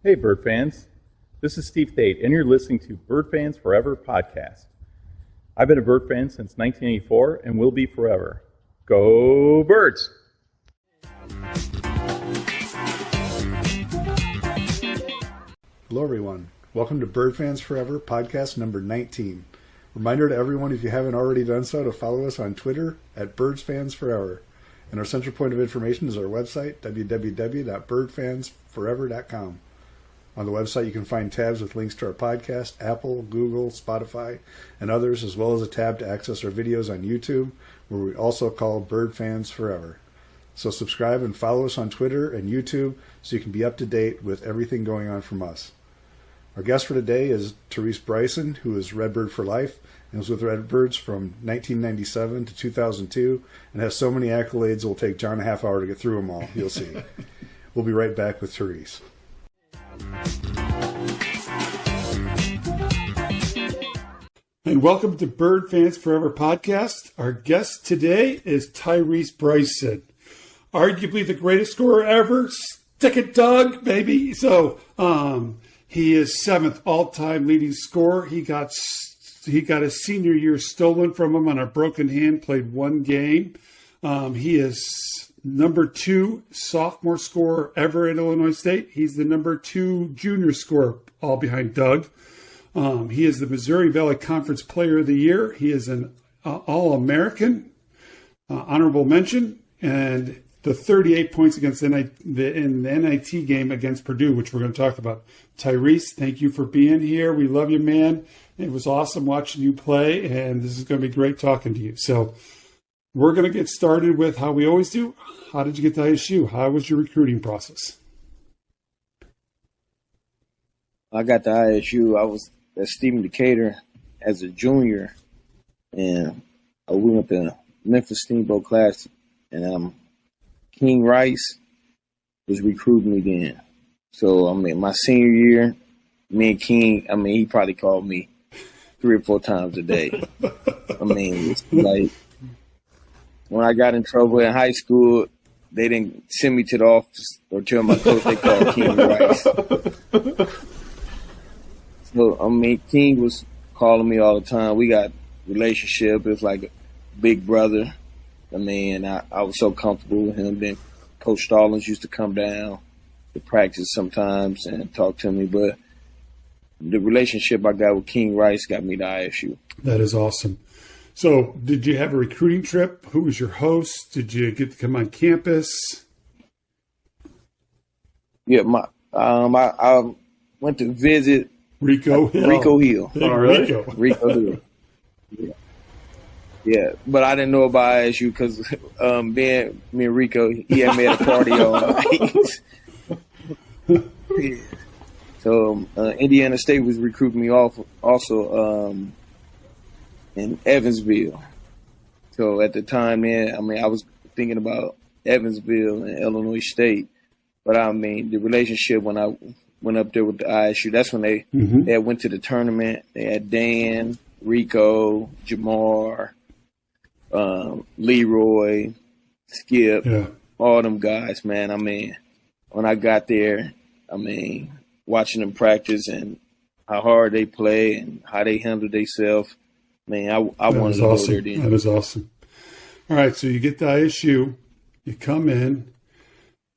Hey, Bird fans. This is Steve Thate, and you're listening to Bird Fans Forever podcast. I've been a Bird fan since 1984 and will be forever. Go Birds! Hello, everyone. Welcome to Bird Fans Forever podcast number 19. Reminder to everyone, if you haven't already done so, to follow us on Twitter at Birds Fans Forever. And our central point of information is our website, www.birdfansforever.com. On the website, you can find tabs with links to our podcast, Apple, Google, Spotify, and others, as well as a tab to access our videos on YouTube, where we also call Bird Fans Forever. So subscribe and follow us on Twitter and YouTube so you can be up to date with everything going on from us. Our guest for today is Terise Bryson, who is Redbird for life and was with Redbirds from 1997 to 2002 and has so many accolades it will take John a half hour to get through them all. You'll see. We'll be right back with Terise. And welcome to Bird Fans Forever podcast. Our guest today is Terise Bryson, arguably the greatest scorer ever. Stick it, Doug, baby. So, he is 7th all-time leading scorer. He got his senior year stolen from him on a broken hand. Played one game. He is number 2 sophomore scorer ever at Illinois State. He's the number 2 junior scorer, all behind Doug. He is the Missouri Valley Conference Player of the Year. He is an All-American, honorable mention, and the 38 points against in the NIT game against Purdue, which we're going to talk about. Terise, thank you for being here. We love you, man. It was awesome watching you play, and this is going to be great talking to you. So we're going to get started with how we always do. How did you get to ISU? How was your recruiting process? I got to ISU. I was at Stephen Decatur as a junior, and we went to Memphis Steamboat Classic, and King Rice was recruiting me then. So, my senior year, me and King, he probably called me 3 or 4 times a day. It's like when I got in trouble in high school, they didn't send me to the office or tell my coach they called King Rice. So, King was calling me all the time. We got a relationship. It was like a big brother. I was so comfortable with him. Then Coach Stallings used to come down to practice sometimes and talk to me. But the relationship I got with King Rice got me to ISU. That is awesome. So did you have a recruiting trip? Who was your host? Did you get to come on campus? Yeah, I went to visit Rico Hill. Rico Hill. Rico Hill. Yeah, but I didn't know about ISU because me and Rico, he had made a party all night. Yeah. So Indiana State was recruiting me also in Evansville. So at the time, man, I was thinking about Evansville and Illinois State. But the relationship when I went up there with the ISU, that's when they went to the tournament. They had Dan, Rico, Jamar, Leroy, Skip, all them guys, man. When I got there, watching them practice and how hard they play and how they handle themselves, I wanted to go there then. That is awesome. All right, so you get to ISU, you come in,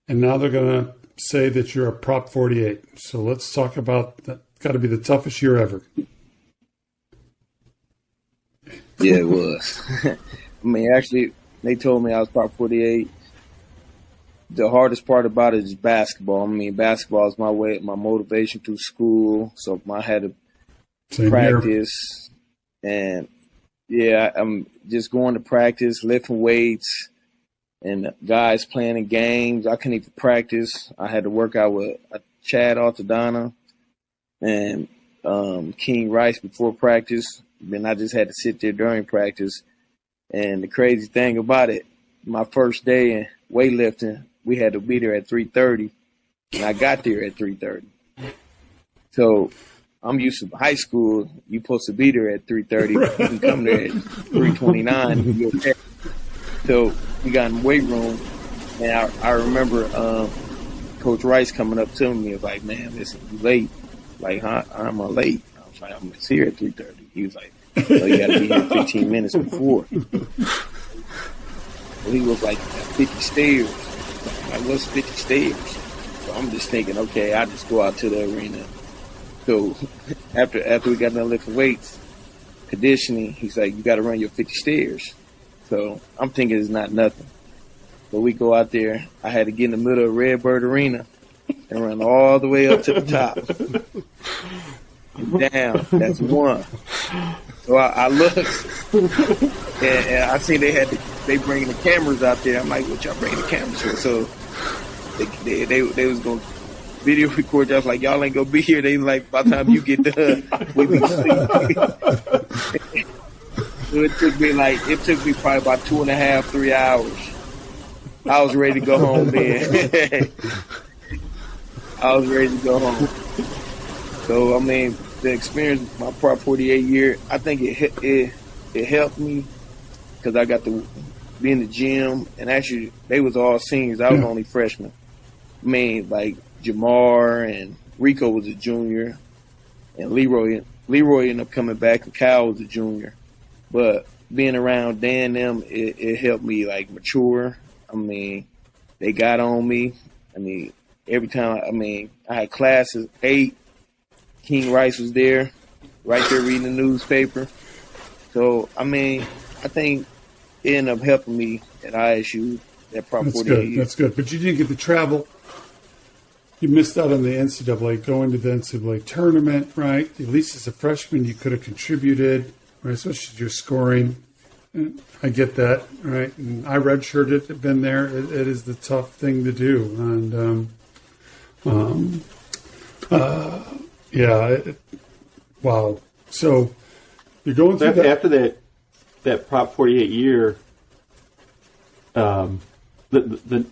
and now they're going to say that you're a Prop 48. So let's talk about that. Got to be the toughest year ever. Yeah, it was. Actually, they told me I was Prop 48. The hardest part about it is basketball. Basketball is my motivation through school. So I had to practice. And, I'm just going to practice, lifting weights, and guys playing in games. I couldn't even practice. I had to work out with Chad Altadonna and King Rice before practice. Then I just had to sit there during practice. And the crazy thing about it, my first day in weightlifting, we had to be there at 3:30, and I got there at 3:30. So I'm used to high school. You're supposed to be there at 3:30. You can come there at 3:29. So we got in the weight room, and I remember Coach Rice coming up to me was like, man, listen, you late. Like, huh? I'm late. I was like, I'm here at 3:30. He was like, no, you got to be here 15 minutes before. Well, he was like, 50 stairs. Like, what's 50 stairs? So I'm just thinking, okay, I just go out to the arena. So after we got done lifting weights, conditioning, he's like, you got to run your 50 stairs. So I'm thinking it's not nothing. But we go out there. I had to get in the middle of Redbird Arena and run all the way up to the top. And down. That's one. So I looked, and I see they bringing the cameras out there. I'm like, what y'all bringing the cameras for? So they was going to video record. I was like, y'all ain't going to be here. They like, by the time you get done, we be asleep. So it took me probably about 2.5, 3 hours. I was ready to go home then. I was ready to go home. So, I mean, the experience, my Prop 48 year, I think it helped me because I got to be in the gym. And actually, they was all seniors. I was only freshman. I mean, like Jamar and Rico was a junior. And Leroy ended up coming back, and Kyle was a junior. But being around Dan and them, it helped me, like, mature. I mean, they got on me. I mean, every time, I had classes, 8. King Rice was there, right there reading the newspaper. So, I mean, I think it ended up helping me at ISU, that Prop 48. That's good. But you didn't get to travel. You missed out on the NCAA, going to the NCAA tournament, right? At least as a freshman, you could have contributed, right? Especially your scoring. I get that, right? And I redshirted, been there. It is the tough thing to do. And, wow. So you're going through that. After that Prop 48 year, the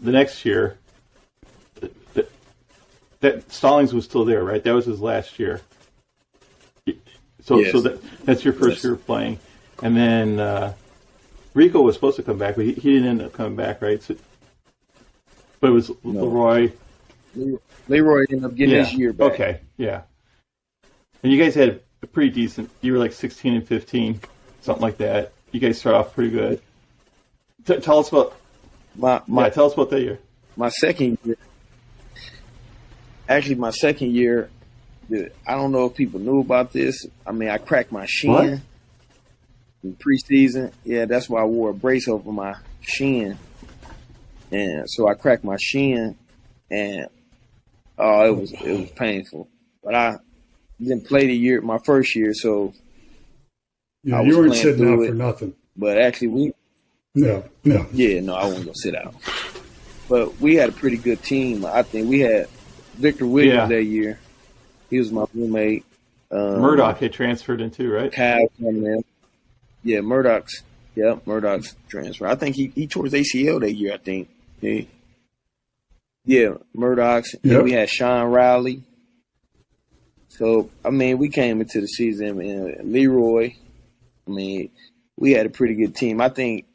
next year, that Stallings was still there, right? That was his last year. So, yes. So that's your first year of playing. And then Rico was supposed to come back, but he didn't end up coming back, right? So, but it was Leroy. Leroy ended up getting his year back. Okay, yeah. And you guys had a pretty decent. You were like 16 and 15, something like that. You guys start off pretty good. Tell us about tell us about that year. My second year. Actually, my second year, I don't know if people knew about this. I mean, I cracked my shin in preseason. Yeah, that's why I wore a brace over my shin. And so I cracked my shin, and it was painful. But I didn't play my first year, so yeah, you weren't sitting out for nothing. But actually, no. Yeah, no, I wasn't gonna sit out. But we had a pretty good team. I think we had Victor Williams that year. He was my roommate. Murdoch had transferred in too, right? Kyle coming in. Yeah, Murdoch's transfer. I think he tore his ACL that year, I think. Yeah, Murdoch's. Yep. We had Sean Riley. So, I mean, we came into the season, and Leroy. I mean, we had a pretty good team. I think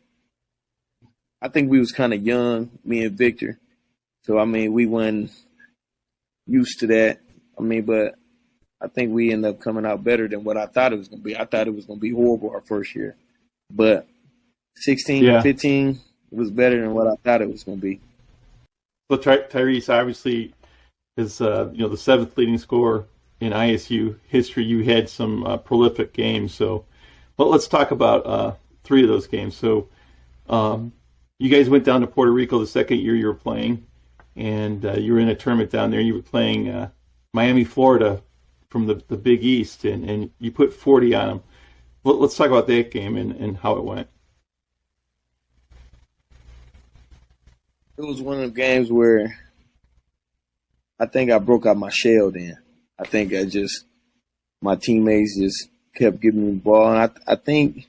we was kind of young, me and Victor. So, I mean, we weren't used to that. I mean, but I think we ended up coming out better than what I thought it was going to be. I thought it was going to be horrible our first year. But 16, 15, it was better than what I thought it was going to be. So Terise obviously is the seventh leading scorer in ISU history. You had some prolific games. So let's talk about 3 of those games. So you guys went down to Puerto Rico the second year you were playing, and you were in a tournament down there. You were playing Miami, Florida from the Big East, and you put 40 on them. Let's talk about that game and how it went. It was one of the games where I think I broke out my shell then. I think my teammates just kept giving me the ball. And I think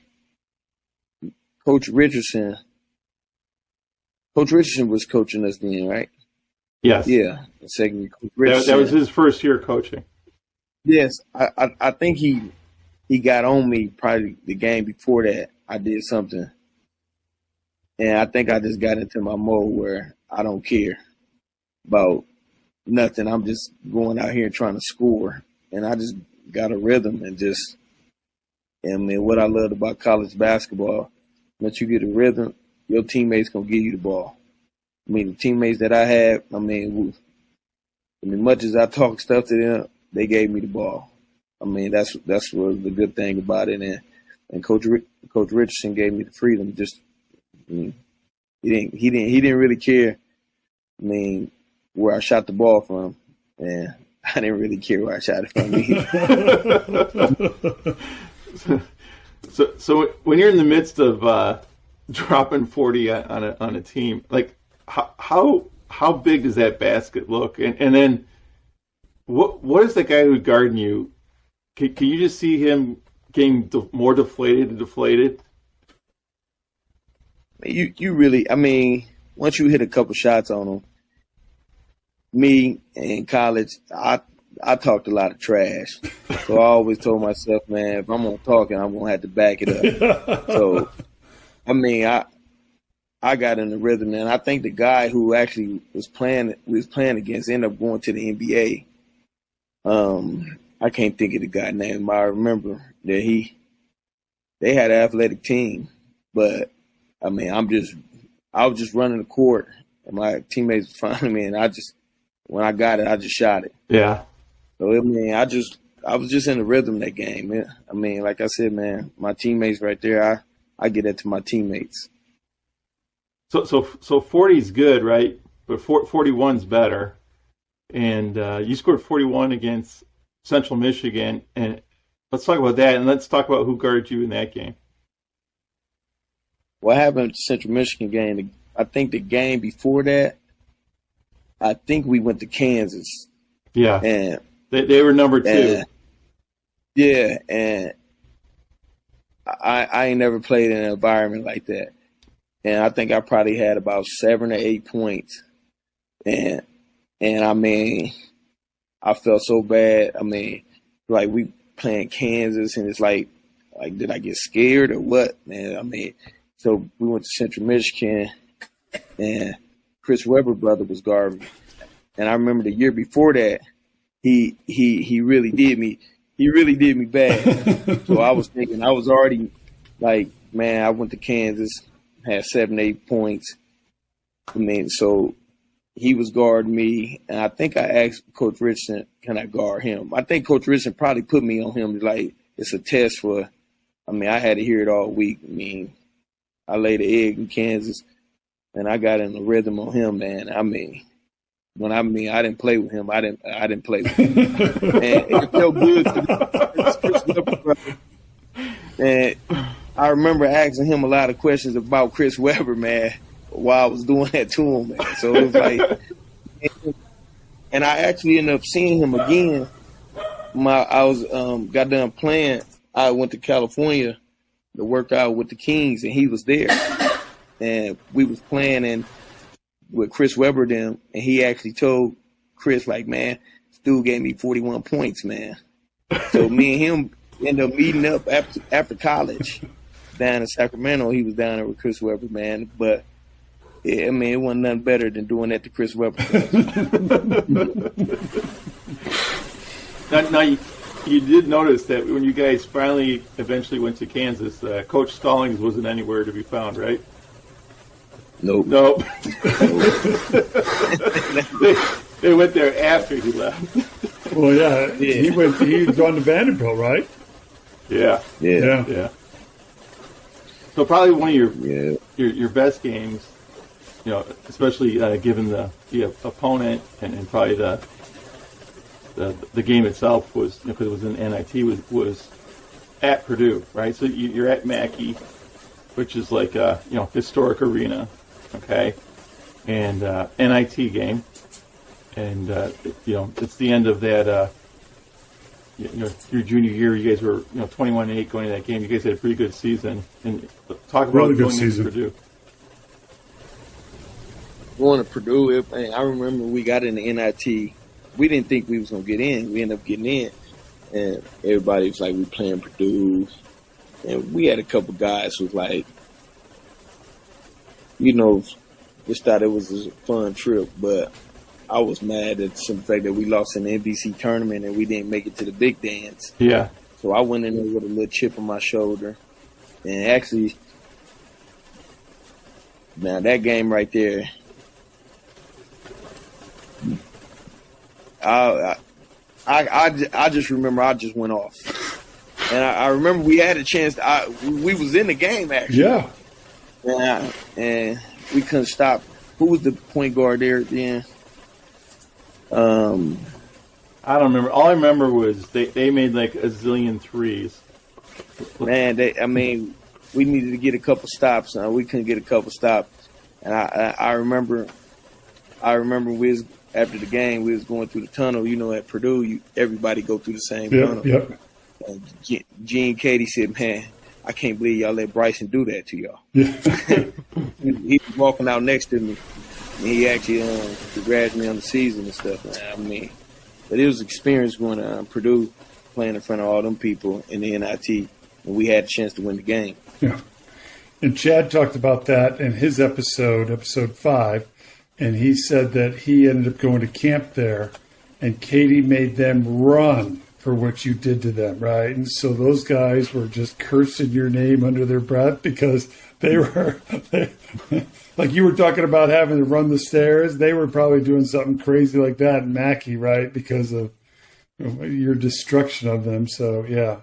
Coach Richardson was coaching us then, right? Yes. Yeah, the second year. Coach Richardson. That was his first year coaching. Yes, I think he got on me probably the game before that. I did something. And I think I just got into my mode where I don't care about nothing. I'm just going out here trying to score. And I just got a rhythm and just, I mean, what I loved about college basketball, once you get a rhythm, your teammates going to give you the ball. I mean, the teammates that I had, I mean, much as I talk stuff to them, they gave me the ball. I mean, that's what the good thing about it. And Coach Richardson gave me the freedom. Just, I mean, he didn't really care. I mean, where I shot the ball from, and I didn't really care where I shot it from either. So when you're in the midst of dropping 40 on a team, like how big does that basket look? And then what is the guy who's guarding you? Can you just see him getting more deflated and deflated? You really, I mean, once you hit a couple shots on him, me in college, I talked a lot of trash. So I always told myself, man, if I'm going to talk, I'm going to have to back it up. So, I mean, I got in the rhythm, and I think the guy who actually was playing against ended up going to the NBA. I can't think of the guy's name, but I remember that they had an athletic team, but I mean, I was just running the court, and my teammates were finding me, and when I got it, I just shot it. Yeah. So I mean, I was just in the rhythm of that game. I mean, like I said, man, my teammates right there, I get that to my teammates. So 40 is good, right? But 41's better. And you scored 41 against Central Michigan, and let's talk about that, and let's talk about who guarded you in that game. What happened at the Central Michigan game? I think the game before that, I think we went to Kansas. Yeah, and they were number 2. Yeah, and I ain't never played in an environment like that, and I think I probably had about 7 or 8 points, and I mean, I felt so bad. I mean, like we playing Kansas, and it's like did I get scared or what, man? I mean, so we went to Central Michigan, and Chris Webber brother was guarding me. And I remember the year before that, he really did me. He really did me bad. So I was thinking, I was already like, man, I went to Kansas, had 7, 8 points. I mean, so he was guarding me, and I think I asked Coach Richardson, can I guard him? I think Coach Richardson probably put me on him like it's a test for, I mean, I had to hear it all week. I mean, I laid an egg in Kansas, and I got in the rhythm on him, man. I mean, I didn't play with him. I didn't play with him. And it felt good to and I remember asking him a lot of questions about Chris Webber, man, while I was doing that to him, man. So it was like, and I actually ended up seeing him again. I was got done playing. I went to California to work out with the Kings, and he was there. And we was playing with Chris Webber them, and he actually told Chris, like, man, this dude gave me 41 points, man. So me and him ended up meeting up after college down in Sacramento. He was down there with Chris Webber, man. But yeah, I mean, it wasn't nothing better than doing that to Chris Webber. Now you did notice that when you guys eventually went to Kansas, Coach Stallings wasn't anywhere to be found, right? Nope. They went there after he left. Well, yeah. He was gone to Vanderbilt, right? Yeah. So probably one of your best games, you know, especially given the opponent and probably the game itself was, because it was in NIT, was at Purdue, right? So you're at Mackey, which is like a historic arena, okay, and NIT game, and it's the end of that. Your junior year, you guys were 21-8 going to that game. You guys had a pretty good season, and talk about really going good season. into Purdue. Going to Purdue, I remember we got in the NIT. We didn't think we was gonna get in. We ended up getting in, and everybody was like, "We playing Purdue," and we had a couple guys who was like, just thought it was a fun trip. But I was mad at some fact that we lost in the NBC tournament and we didn't make it to the big dance. Yeah. So I went in there with a little chip on my shoulder. And actually, now that game right there, I just remember I just went off. And I remember we had a chance. We was in the game, actually. Yeah. And we couldn't stop. Who was the point guard there at the end? I don't remember. All I remember was they made like a zillion threes. Man, we needed to get a couple stops. We couldn't get a couple stops. And I remember we was, after the game, we was going through the tunnel. You know, at Purdue, everybody go through the same tunnel. Yep. And Gene Katie said, man, I can't believe y'all let Bryson do that to y'all. Yeah. He was walking out next to me. And he actually congrats me on the season and stuff. But it was an experience going to Purdue, playing in front of all them people in the NIT, and we had a chance to win the game. Yeah. And Chad talked about that in his episode 5, and he said that he ended up going to camp there, and Katie made them run for what you did to them, right? And so those guys were just cursing your name under their breath because they were like you were talking about having to run the stairs. They were probably doing something crazy like that in Mackey, right? Because of your destruction of them. So yeah.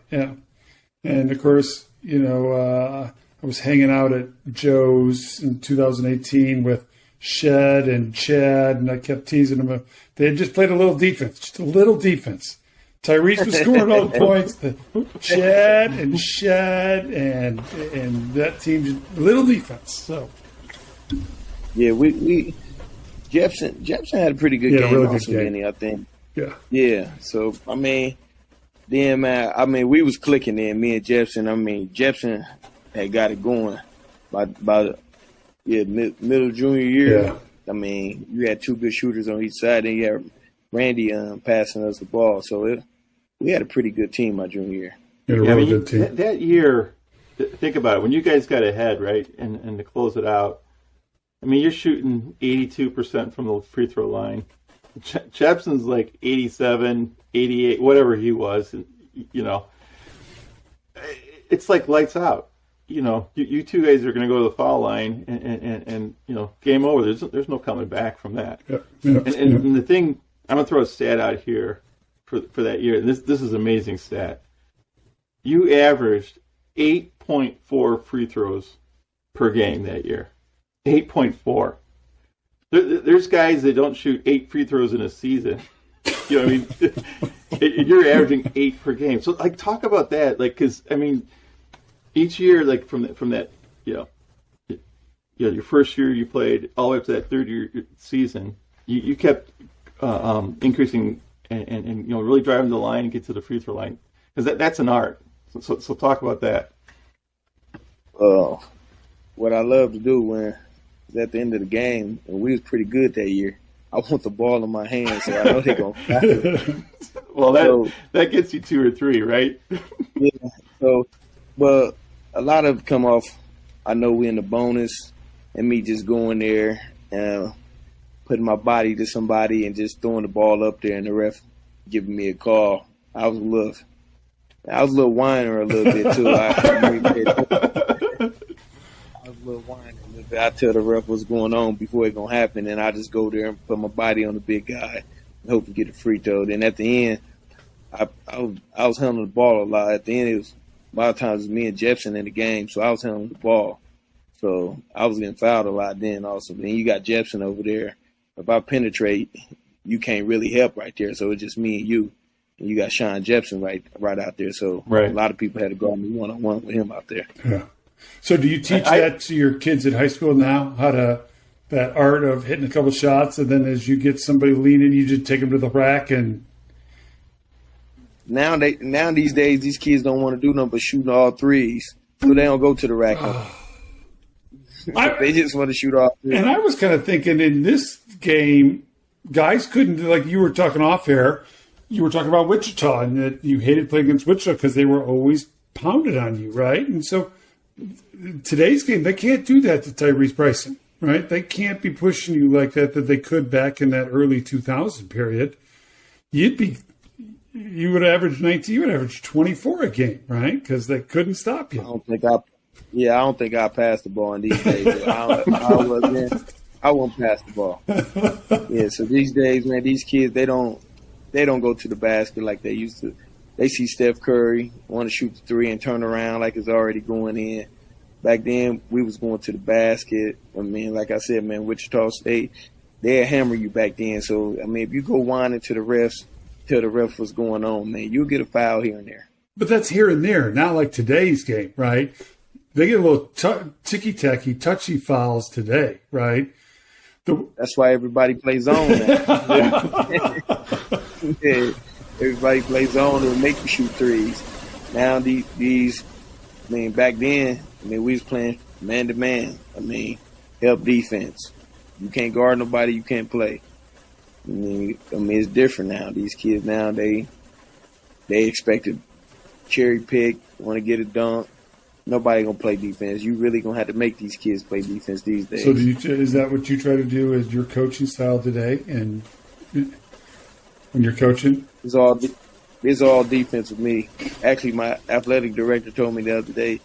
And of course, I was hanging out at Joe's in 2018 with Shed and Chad, and I kept teasing them. They had just played a little defense, just a little defense. Terise was scoring all the points. Chad and Shed and that team, little defense. So yeah, we Jepson had a pretty good game really also, good game. I think. Yeah. So then man, we was clicking then. Me and Jepson. Jepson had got it going by middle junior year. Yeah. You had two good shooters on each side, and you had Randy passing us the ball. So we had a pretty good team my junior year. You had a really good team. That year, think about it. When you guys got ahead, right, and to close it out, you're shooting 82% from the free throw line. Jepson's like 87, 88, whatever he was. And, it's like lights out. You two guys are going to go to the foul line, and game over. There's no coming back from that. And the thing, I'm going to throw a stat out here for that year. This is an amazing stat. You averaged 8.4 free throws per game that year. 8.4. There's guys that don't shoot 8 free throws in a season. You're averaging 8 per game. So, talk about that. Because each year, from that, your first year you played all the way up to that third year season, you kept increasing and really driving the line and get to the free throw line, because that's an art. So talk about that. What I love to do when it's at the end of the game, and we was pretty good that year, I want the ball in my hand, so I know they're going to Well, that gets you 2 or 3, right? Yeah. So, but a lot of it come off, I know we in the bonus, and me just going there and putting my body to somebody and just throwing the ball up there, and the ref giving me a call. I was a little whiner a little bit too. I was a little whiner a little bit. I tell the ref what's going on before it's gonna happen, and I just go there and put my body on the big guy and hope to get a free throw. Then at the end, I was handling the ball a lot. At the end, it was a lot of times it was me and Jepson in the game, so I was handling the ball. So I was getting fouled a lot then also. Then you got Jepson over there. If I penetrate, you can't really help right there. So it's just me and you. And you got Sean Jepson right out there. So right. A lot of people had to guard me one-on-one with him out there. Yeah. So do you teach that to your kids in high school now, that art of hitting a couple shots, and then as you get somebody leaning, you just take them to the rack? And now these days, these kids don't want to do nothing but shooting all threes. So they don't go to the rack. They just want to shoot all threes. And I was kind of thinking in this game, guys couldn't, like you were talking off air, you were talking about Wichita and that you hated playing against Wichita because they were always pounded on you, right? And so today's game, they can't do that to Terise Bryson. right? They can't be pushing you like that they could back in that early 2000 period. You would average 19, you would average 24 a game, right? Because they couldn't stop you. I don't think I passed the ball in these days. I won't pass the ball. Yeah, so these days, man, these kids, they don't go to the basket like they used to. They see Steph Curry want to shoot the three and turn around like it's already going in. Back then, we was going to the basket. I mean, like I said, man, Wichita State, they'd hammer you back then. So, I mean, if you go whining to the refs, tell the ref what's going on, man, you'll get a foul here and there. But that's here and there, not like today's game, right? They get a little ticky-tacky, touchy fouls today, right? That's why everybody plays zone now. Yeah, everybody plays zone and make you shoot threes. Now these, I mean, back then, I mean, we was playing man-to-man. I mean, help defense. You can't guard nobody, you can't play. I mean, it's different now. These kids now, they expect to cherry pick, want to get a dunk. Nobody gonna play defense. You really gonna have to make these kids play defense these days. So, is that what you try to do as your coaching style today? And when you're coaching, it's all defense with me. Actually, my athletic director told me the other day,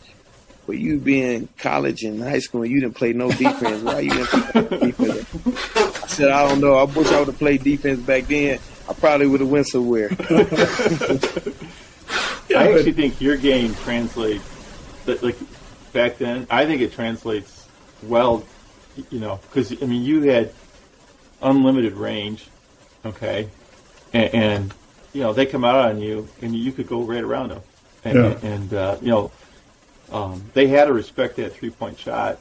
"Well, you be in college and high school and you didn't play no defense. Why you didn't play defense?" I said, "I don't know. I wish I would have played defense back then. I probably would have went somewhere." I actually think your game translates. Like back then, I think it translates well, because I mean you had unlimited range, okay, and they come out on you and you could go right around them, and they had to respect that 3-point shot,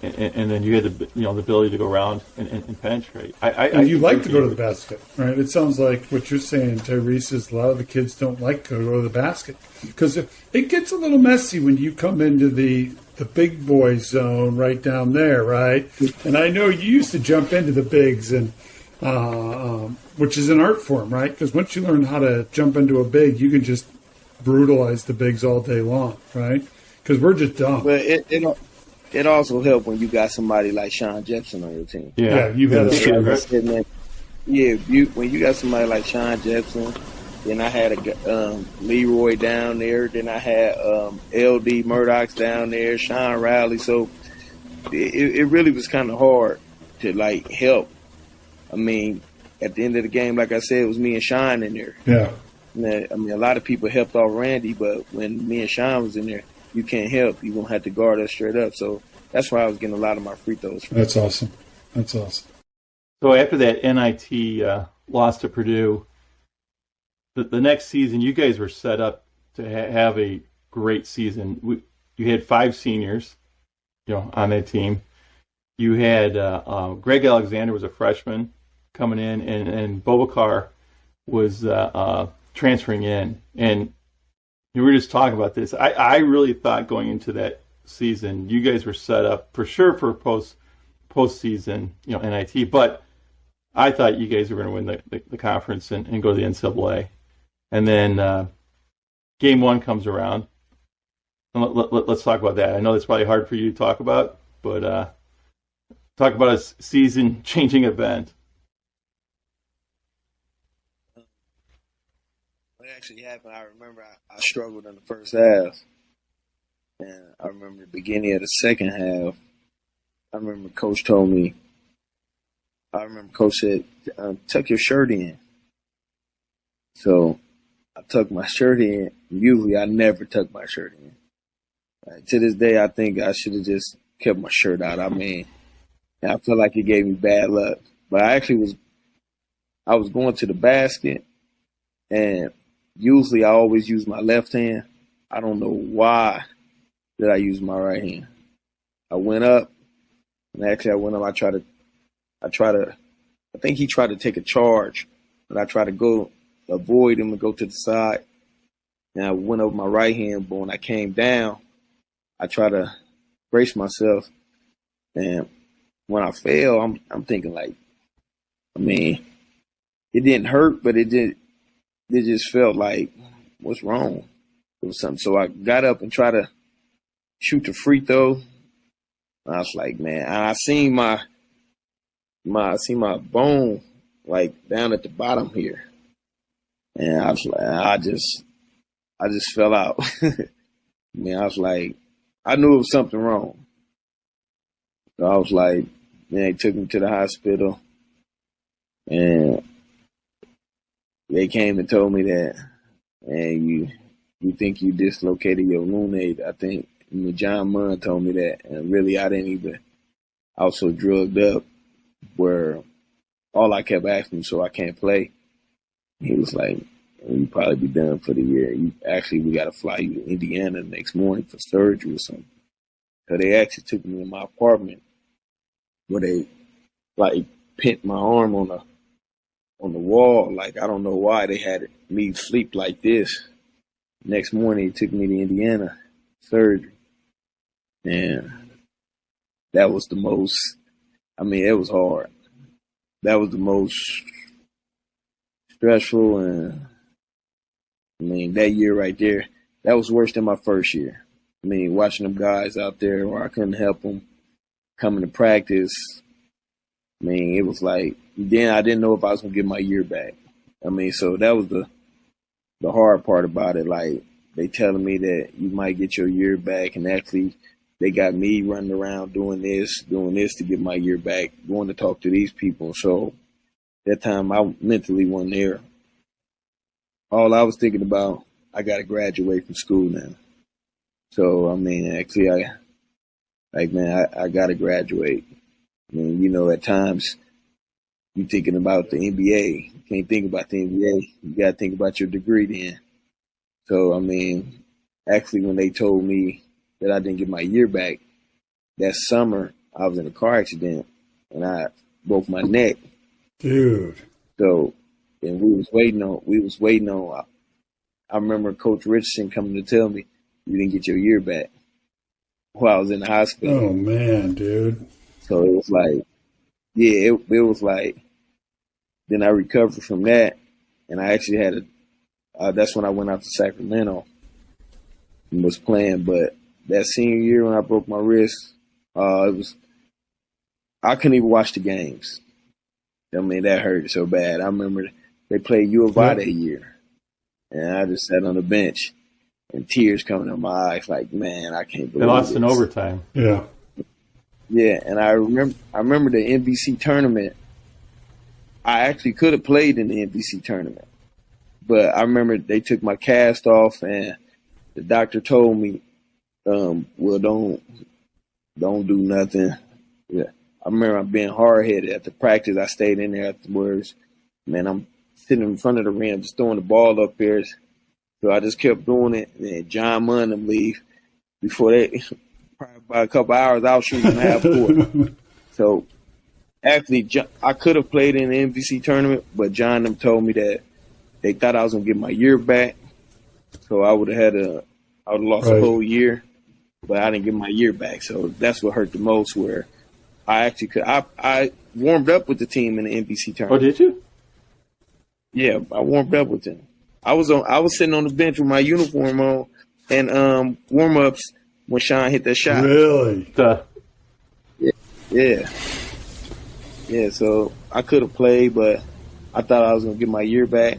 and then you had the ability to go around and penetrate. And you like to go to the basket, right? It sounds like what you're saying, Terise, is a lot of the kids don't like to go to the basket because it gets a little messy when you come into the big boy zone right down there, right? And I know you used to jump into the bigs, and which is an art form, right? Because once you learn how to jump into a big, you can just brutalize the bigs all day long, right? Because we're just dumb. But it also helped when you got somebody like Sean Jepson on your team. Yeah, you had a when you got somebody like Sean Jepson, then I had a Leroy down there, then I had LD Murdoch's down there, Sean Riley. So it really was kind of hard to like help. I mean, at the end of the game, like I said, it was me and Sean in there. Yeah. I mean, a lot of people helped off Randy, but when me and Sean was in there, you can't help. You're going to have to guard us straight up. So that's why I was getting a lot of my free throws. That's awesome. That's awesome. So after that NIT loss to Purdue, the next season, you guys were set up to have a great season. You had 5 seniors, on that team. You had Greg Alexander was a freshman coming in, and Bobakar was transferring in. And we were just talking about this. I really thought going into that season, you guys were set up for sure for postseason, NIT. But I thought you guys were going to win the conference and go to the NCAA. And then game 1 comes around. And let's talk about that. I know that's probably hard for you to talk about, but talk about a season-changing event. What actually happened, I remember I struggled in the first half. And I remember the beginning of the second half, I remember Coach said, tuck your shirt in. So I tucked my shirt in. Usually I never tuck my shirt in. To this day, I think I should have just kept my shirt out. I mean, I feel like it gave me bad luck. But I was going to the basket, and usually I always use my left hand. I don't know why did I use my right hand. I went up, and actually I think he tried to take a charge, but I tried to go avoid him and go to the side. And I went over my right hand, but when I came down, I tried to brace myself. And when I fell, I'm thinking like, I mean, it didn't hurt, but it just felt like, what's wrong? It was something. So I got up and tried to shoot the free throw. And I was like, man, and I seen my bone like down at the bottom here. And I was like, I just fell out. Man, I was like, I knew it was something wrong. So I was like, man, they took me to the hospital, and they came and told me that, and you think you dislocated your lunate. I think Jon Munn told me that, and really I didn't even. I was so drugged up where all I kept asking him, so I can't play. He was like, you probably be done for the year. We got to fly you to Indiana the next morning for surgery or something. So they actually took me in my apartment where they like pinned my arm on the wall. Like, I don't know why they had me sleep like this. Next morning, they took me to Indiana surgery. And that was the most, it was hard. That was the most stressful, and that year right there, that was worse than my first year. Watching them guys out there where I couldn't help them coming to practice, it was like, then I didn't know if I was going to get my year back. So that was the hard part about it. Like, they telling me that you might get your year back, and actually they got me running around doing this to get my year back, going to talk to these people. So that time I mentally wasn't there. All I was thinking about, I got to graduate from school now. So, actually I got to graduate. At times you're thinking about the NBA. You can't think about the NBA. You got to think about your degree then. So, actually when they told me that I didn't get my year back, that summer I was in a car accident and I broke my neck. Dude. So, and we was waiting on, I remember Coach Richardson coming to tell me, you didn't get your year back while I was in the hospital. Oh, man, dude. So it was like, yeah, it was like, then I recovered from that, and I actually had that's when I went out to Sacramento and was playing. But that senior year when I broke my wrist, I couldn't even watch the games. That hurt so bad. I remember they played U of I that year, and I just sat on the bench, and tears coming out my eyes. Like, man, I can't believe they lost this. in overtime. Yeah. Yeah, and I remember the NBC tournament. I actually could have played in the NBC tournament, but I remember they took my cast off, and the doctor told me, "Well, don't do nothing." Yeah. I remember being hard-headed at the practice. I stayed in there afterwards. Man, I'm sitting in front of the rim, just throwing the ball up there. So I just kept doing it. And Jon Munn them leave before they, probably by a couple hours, I was shooting half court. So actually, I could have played in the NBC tournament, but Jon them told me that they thought I was going to get my year back. So I would have lost a whole year, but I didn't get my year back. So that's what hurt the most, where I actually could. I warmed up with the team in the NBC tournament. Oh, did you? Yeah, I warmed up with them. I was sitting on the bench with my uniform on and warm ups when Sean hit that shot. Really? Yeah. So I could have played, but I thought I was gonna get my year back,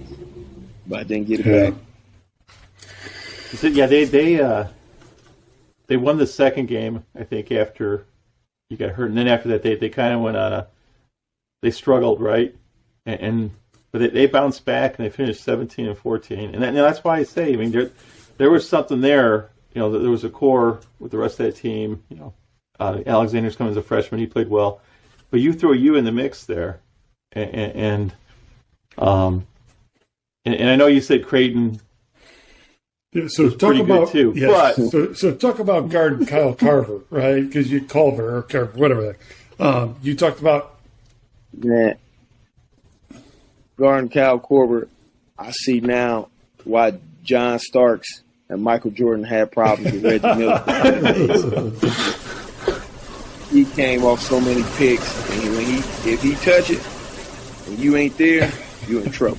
but I didn't get it back. So, yeah, they won the second game, I think, after you got hurt, and then after that they kind of went on they struggled, right? But they bounced back and they finished 17-14, and that's why I say, there was something there. There was a core with the rest of that team. Alexander's coming as a freshman; he played well, but you throw you in the mix there, and I know you said Creighton. Yeah, so talk about too, yes, but so talk about guard Kyle Carver, right? Because you Culver or Carver, whatever. You talked about guarding Kyle Korver. I see now why John Starks and Michael Jordan had problems with Reggie Miller. He came off so many picks, and if he touch it and you ain't there, you're in trouble.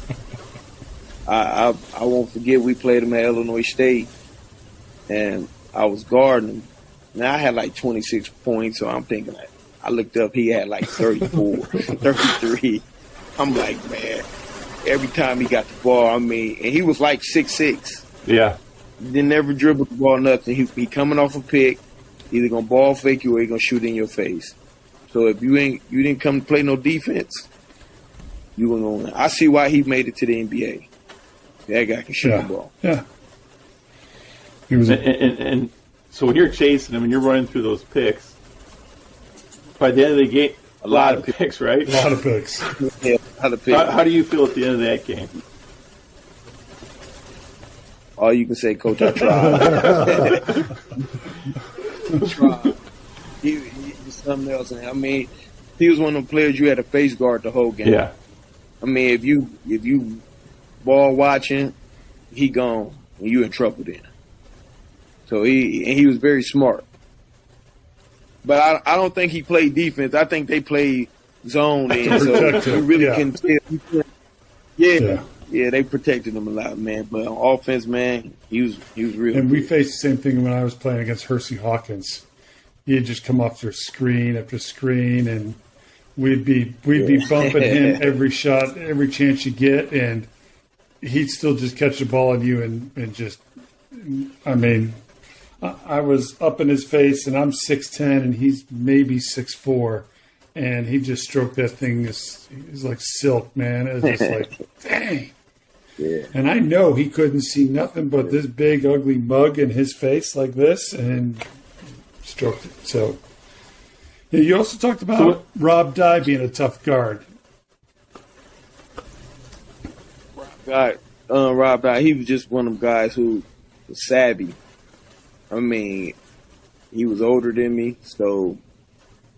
I won't forget, we played him at Illinois State, and I was guarding him, Now I had like 26 points, so I'm thinking like, I looked up, he had like 34, 33. I'm like, man, every time he got the ball, I mean, and he was like 6'6". Yeah. He didn't never dribble the ball, nothing. He coming off a pick, either gonna ball fake you or he gonna shoot in your face. So if you didn't come to play no defense, you were gonna win. I see why he made it to the NBA. That guy can shoot the ball. Yeah. He was and so when you're chasing him and you're running through those picks, by the end of the game, a lot of picks, right? A lot of picks. Yeah, a lot of picks. How do you feel at the end of that game? All you can say, Coach, I tried. Tried. He was something else. I mean, he was one of the players you had to face guard the whole game. Yeah. I mean, if you ball watching, he gone and you in trouble then. So he was very smart. But I don't think he played defense. I think they played zone in, so you really can tell. Yeah, they protected him a lot, man. But on offense, man, he was real. And we faced the same thing when I was playing against Hersey Hawkins. He'd just come off their screen after screen, and we'd be bumping him every shot, every chance you get, and he'd still just catch the ball on you and just, I mean, I was up in his face, and I'm 6'10", and he's maybe 6'4", and he just stroked that thing. He's like silk, man. It was just like, dang. Yeah. And I know he couldn't see nothing but this big, ugly mug in his face like this, and stroked it. So, yeah, you also talked about Rob Dye being a tough guard. Rob Dye, he was just one of them guys who was savvy. I mean, he was older than me, so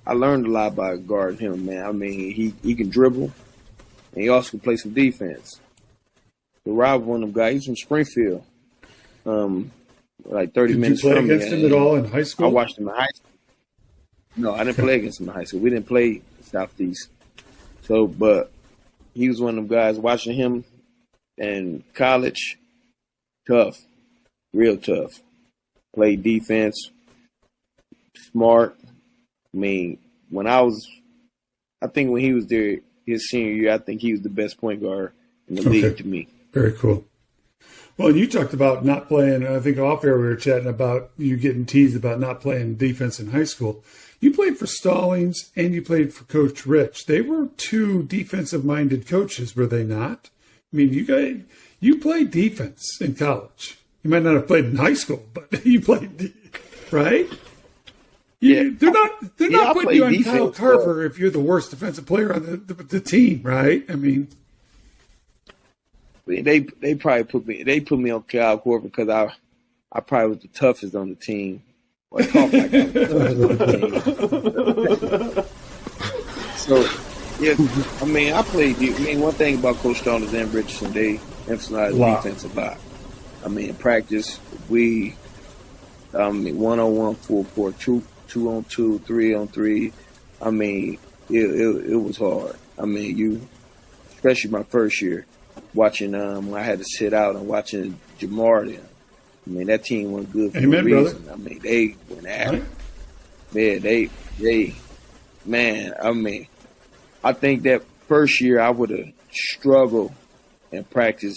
I learned a lot by guarding him, man. I mean, he can dribble, and he also can play some defense. So Rob was one of them guys. He's from Springfield, like 30 minutes from me. Did you play against him at all in high school? I watched him in high school. No, I didn't play against him in high school. We didn't play Southeast. So, but he was one of them guys. Watching him in college, tough, real tough. Played defense, smart. I mean, I think when he was there his senior year, I think he was the best point guard in the league to me. Very cool. Well, you talked about not playing, I think off air we were chatting about you getting teased about not playing defense in high school. You played for Stallings and you played for Coach Rich. They were two defensive-minded coaches, were they not? I mean, you played defense in college. You might not have played in high school, but you played, right? They're not putting you on defense, Kyle Carver if you're the worst defensive player on the team, right? I mean, they probably put me on Kyle Carver because I probably was the toughest on the team. Or I talk like I was the toughest on the team. So yeah, I mean, I played. I mean, one thing about Coach Stallings and Richardson, they emphasize defense a lot. I mean, in practice, we 1-on-1, 4-4, 2-on-2, 3-on-3. I mean, it was hard. I mean, especially my first year, watching when I had to sit out and watching Jamar then. I mean, that team went good for a reason. Brother. I mean, they went at it. Yeah, they, man, I mean, I think that first year I would have struggled in practice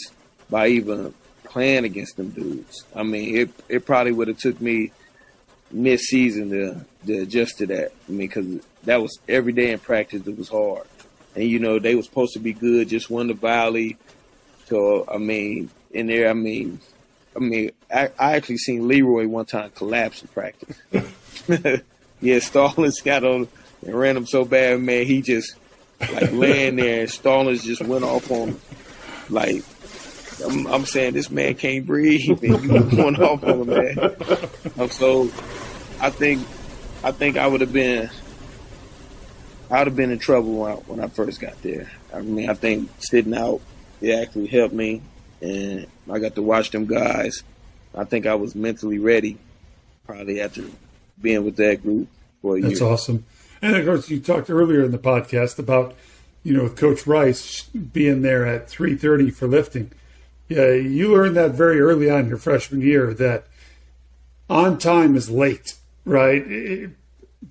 by even playing against them dudes. I mean, it probably would have took me mid-season to adjust to that. I mean, because that was every day in practice. It was hard. And, you know, they were supposed to be good, just won the Valley. So, I mean, in there, I mean, I actually seen Leroy one time collapse in practice. Yeah, Stallings got on and ran him so bad, man, he just, like, laying there, and Stallings just went off on him. Like, I'm saying this man can't breathe, and you going off on him, man. So I think I would have been in trouble when I first got there. I mean, I think sitting out, it actually helped me, and I got to watch them guys. I think I was mentally ready, probably after being with that group for a year. That's awesome. And of course, you talked earlier in the podcast about, you know, with Coach Rice being there at 3:30 for lifting. Yeah, you learned that very early on in your freshman year that on time is late, right?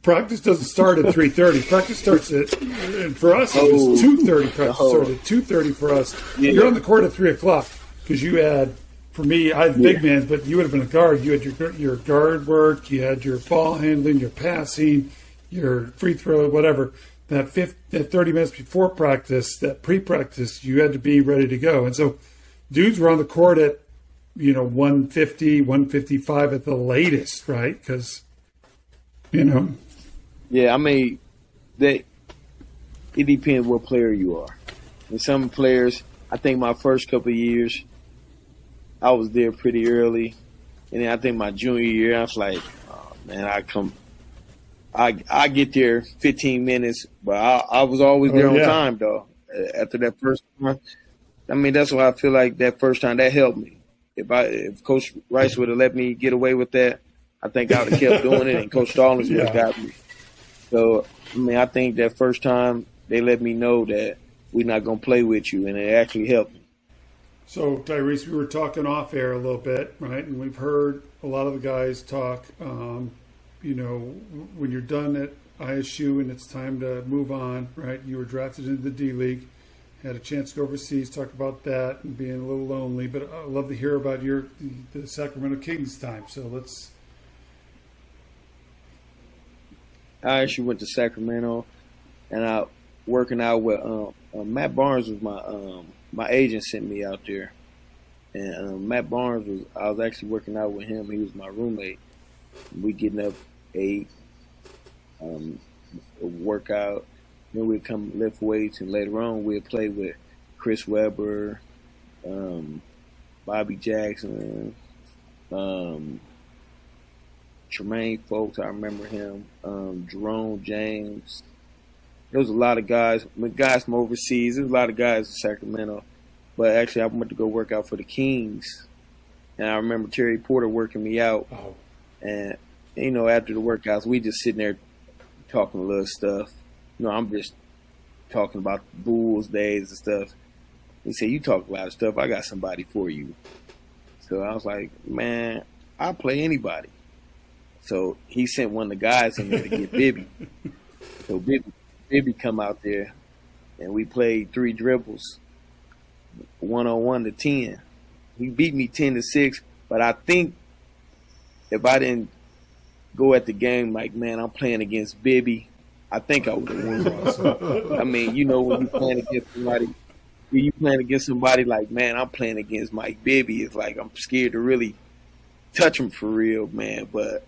Practice doesn't start at 3:30. Practice starts at, and for us, it was 2:30. Practice started at 2:30 for us. Yeah. You're on the court at 3:00 because you had, for me, I had big mans, but you would have been a guard. You had your guard work, you had your ball handling, your passing, your free throw, whatever. That 30 minutes before practice, that pre-practice, you had to be ready to go. And so dudes were on the court at, 150, 155 at the latest, right? Because, Yeah, I mean, it depends what player you are. And some players, I think my first couple of years, I was there pretty early. And then I think my junior year, I was like, oh, man, I get there 15 minutes, but I was always there on time, though. After that first time, I mean, that's why I feel like that first time, that helped me. If Coach Rice would have let me get away with that, I think I would have kept doing it, and Coach Stallings would have got me. So, I mean, I think that first time they let me know that we're not going to play with you, and it actually helped me. So, Terise, we were talking off air a little bit, right? And we've heard a lot of the guys talk, when you're done at ISU and it's time to move on, right? You were drafted into the D-League, had a chance to go overseas, talk about that and being a little lonely. But I'd love to hear about the Sacramento Kings time. So let's... I actually went to Sacramento, and I working out with Matt Barnes was my agent sent me out there, and Matt Barnes I was actually working out with him. He was my roommate. We getting up 8, workout. Then we'd come lift weights, and later on we'd play with Chris Webber, Bobby Jackson, Tremaine Folks, I remember him, Jerome James. There was a lot of guys from overseas. There's a lot of guys in Sacramento. But actually, I went to go work out for the Kings. And I remember Terry Porter working me out. Oh. And, after the workouts, we just sitting there talking a little stuff. I'm just talking about Bulls days and stuff. He said, you talk a lot of stuff. I got somebody for you. So I was like, man, I'll play anybody. So he sent one of the guys in there to get Bibby. So Bibby come out there, and we played 3 dribbles, 1-on-1 to 10. He beat me 10-6, but I think if I didn't go at the game like, man, I'm playing against Bibby, I think I would have won. I mean, when you're playing against somebody like, man, I'm playing against Mike Bibby, it's like I'm scared to really touch him for real, man. But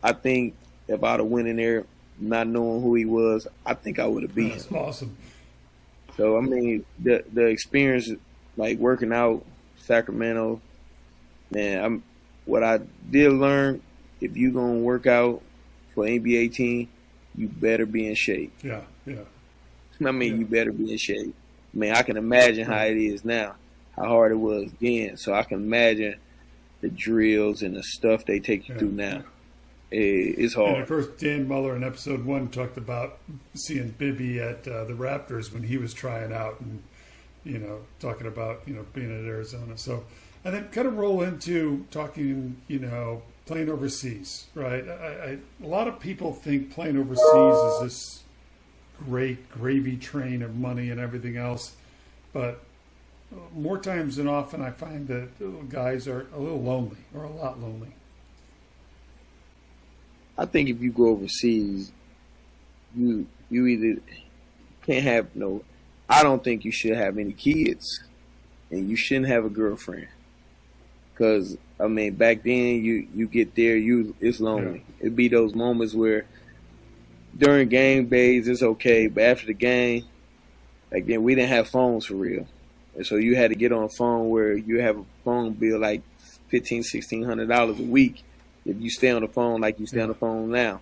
I think if I'd have went in there not knowing who he was, I think I would have beat him. That's awesome. So, I mean, the experience, like working out Sacramento, man, what I did learn, if you're going to work out for an NBA team, you better be in shape. Yeah. I mean, you better be in shape. I mean, I can imagine how it is now, how hard it was then. So I can imagine the drills and the stuff they take you through now. It's hard. And of course, Dan Muller in episode 1 talked about seeing Bibby at the Raptors when he was trying out, and talking about being at Arizona. So, and then kind of roll into talking playing overseas, right? A lot of people think playing overseas is this great gravy train of money and everything else, but more times than often, I find that guys are a little lonely, or a lot lonely. I think if you go overseas, you either can't have I don't think you should have any kids, and you shouldn't have a girlfriend. Because, I mean, back then, you get there, it's lonely. Yeah. It'd be those moments where during game days, it's okay, but after the game, like then we didn't have phones for real. And so you had to get on a phone where you have a phone bill like $1,500-$1,600 a week if you stay on the phone like you stay on the phone now.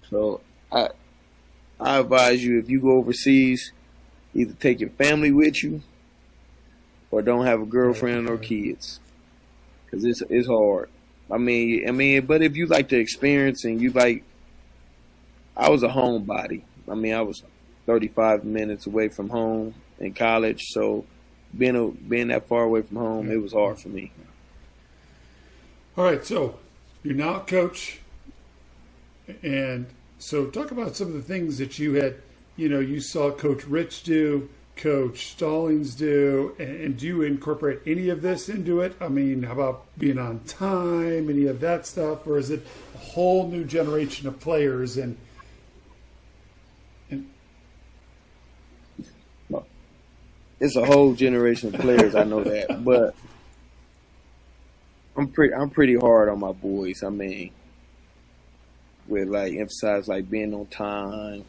So I advise you, if you go overseas, either take your family with you or don't have a girlfriend or kids, because it's hard. I mean, but if you like the experience and you like, I was a homebody. I mean, I was 35 minutes away from home in college, so being that far away from home, it was hard for me. All right, so you're now a coach. And so talk about some of the things that you had, you saw Coach Rich do, Coach Stallings do, and do you incorporate any of this into it? I mean, how about being on time, any of that stuff, or is it a whole new generation of players? And it's a whole generation of players. I know that, but I'm pretty hard on my boys. I mean, with like emphasize like being on time,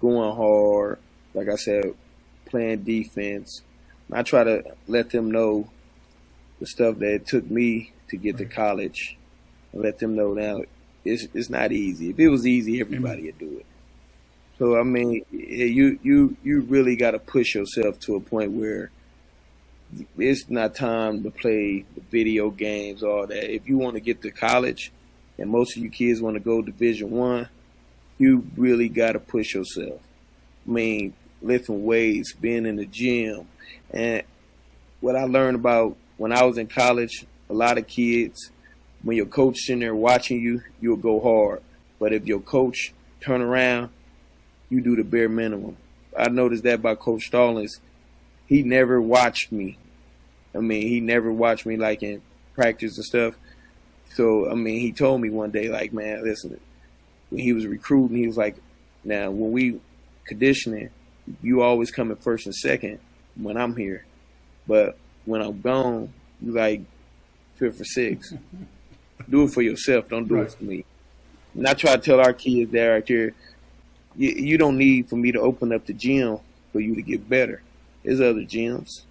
going hard. Like I said, playing defense. I try to let them know the stuff that it took me to get to college. And let them know now it's not easy. If it was easy, everybody would do it. So I mean, you really got to push yourself to a point where it's not time to play the video games, all that. If you want to get to college, and most of you kids want to go Division I, you really got to push yourself. I mean, lifting weights, being in the gym. And what I learned about when I was in college, a lot of kids, when your coach sitting there watching you, you'll go hard. But if your coach turn around, you do the bare minimum. I noticed that by Coach Stallings. He never watched me. I mean, he never watched me like in practice and stuff. So, I mean, he told me one day, like, man, listen, when he was recruiting, he was like, now, when we conditioning, you always come in first and second when I'm here. But when I'm gone, you like fifth or sixth. Do it for yourself. Don't do it for me. And I try to tell our kids that right here, you don't need for me to open up the gym for you to get better. There's other gyms.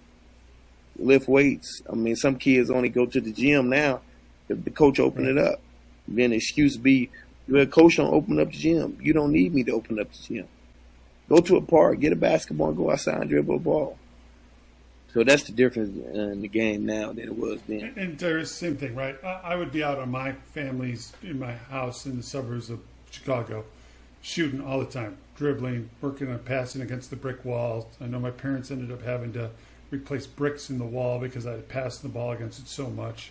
Lift weights. I mean, some kids only go to the gym now if the coach open it up. Then the excuse be, well, coach don't open up the gym. You don't need me to open up the gym. Go to a park, get a basketball, and go outside and dribble a ball. So that's the difference in the game now than it was then. And there's the same thing, right? I would be out on my family's, in my house in the suburbs of Chicago, shooting all the time, dribbling, working on passing against the brick wall. I know my parents ended up having to replace bricks in the wall because I had passed the ball against it so much.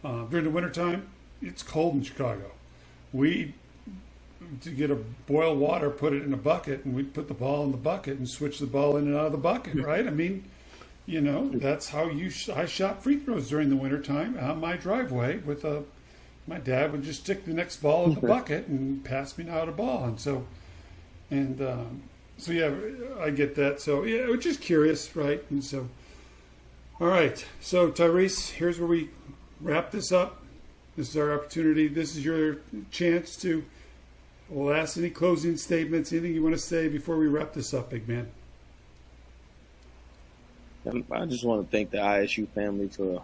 During the wintertime, it's cold in Chicago. We, to get a boil water, put it in a bucket, and we'd put the ball in the bucket and switch the ball in and out of the bucket, right? I mean, that's how I shot free throws during the wintertime on my driveway with my dad would just stick the next ball in the bucket and pass me out a ball. And so yeah, I get that. So yeah, I was just curious, right? And so, all right. So Terise, here's where we wrap this up. This is our opportunity. This is your chance to, we'll ask any closing statements, anything you want to say before we wrap this up, big man. I just want to thank the ISU family for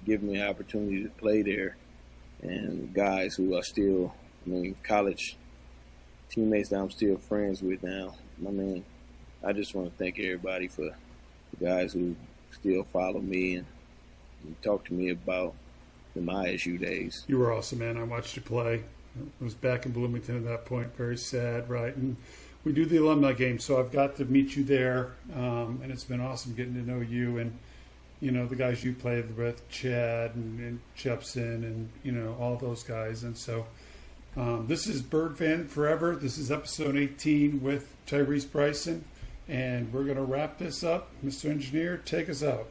giving me an opportunity to play there, and guys who are still, college teammates that I'm still friends with now. I just want to thank everybody for the guys who still follow me and talk to me about the ISU days. You were awesome, man. I watched you play. I was back in Bloomington at that point. Very sad, right? And we do the alumni game, so I've got to meet you there, and it's been awesome getting to know you and, the guys you played with, Chad and Jepson and, all those guys. And so this is Bird Fan Forever. This is episode 18 with Terise Bryson, and we're going to wrap this up. Mr. Engineer, take us out.